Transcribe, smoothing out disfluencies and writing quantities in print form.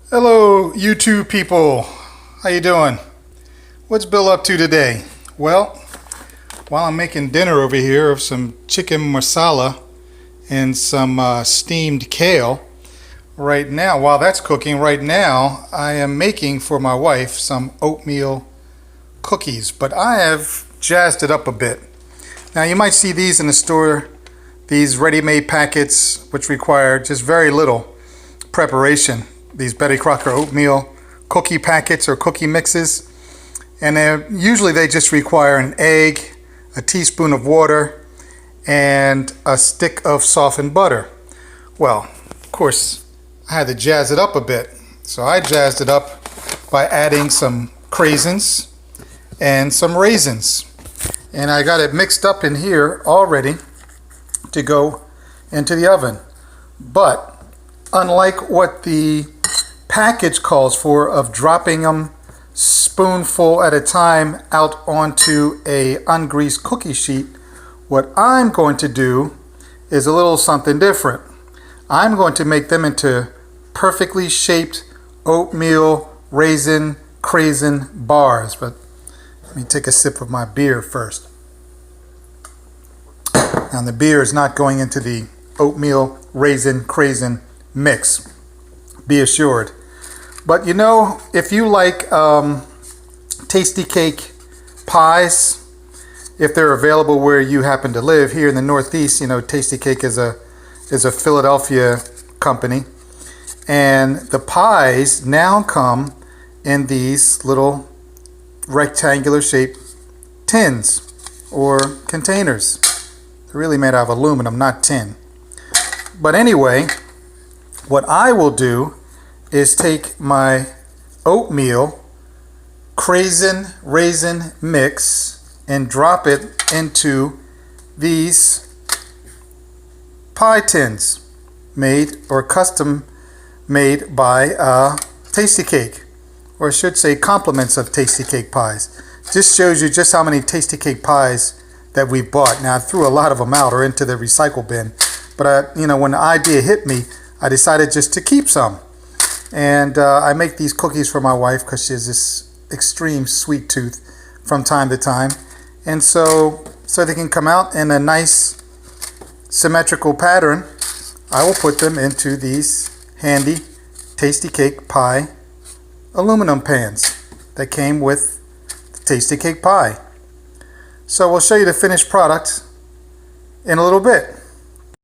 Hello, YouTube people. How you doing? What's Bill up to today? Well, while I'm making dinner over here of some chicken masala and some steamed kale, right now, while that's cooking, right now, I am making for my wife some oatmeal cookies, but I have jazzed it up a bit. Now, you might see these in the store, these ready-made packets, which require just very little preparation. These Betty Crocker oatmeal cookie packets or cookie mixes, and usually they just require an egg, a teaspoon of water, and a stick of softened butter. Well, of course, I had to jazz it up a bit, so I jazzed it up by adding some craisins and some raisins, and I got it mixed up in here already to go into the oven. But unlike what the package calls for of dropping them spoonful at a time out onto a ungreased cookie sheet, what I'm going to do is a little something different. I'm going to make them into perfectly shaped oatmeal raisin craisin bars. But let me take a sip of my beer first. Now the beer is not going into the oatmeal raisin craisin mix, be assured. But you know, if you like tasty cake pies, if they're available where you happen to live, here in the Northeast, you know, Tasty Cake is a Philadelphia company, and the pies now come in these little rectangular shaped tins or containers. They're really made out of aluminum, not tin. But anyway, what I will do is take my oatmeal craisin raisin mix and drop it into these pie tins made or custom made by Tasty Cake, or I should say compliments of Tasty Cake pies. Just shows you just how many Tasty Cake pies that we bought. Now I threw a lot of them out or into the recycle bin, but when the idea hit me, I decided just to keep some. And I make these cookies for my wife because she has this extreme sweet tooth from time to time. And so they can come out in a nice symmetrical pattern, I will put them into these handy Tasty Cake pie aluminum pans that came with the Tasty Cake pie. So we'll show you the finished product in a little bit.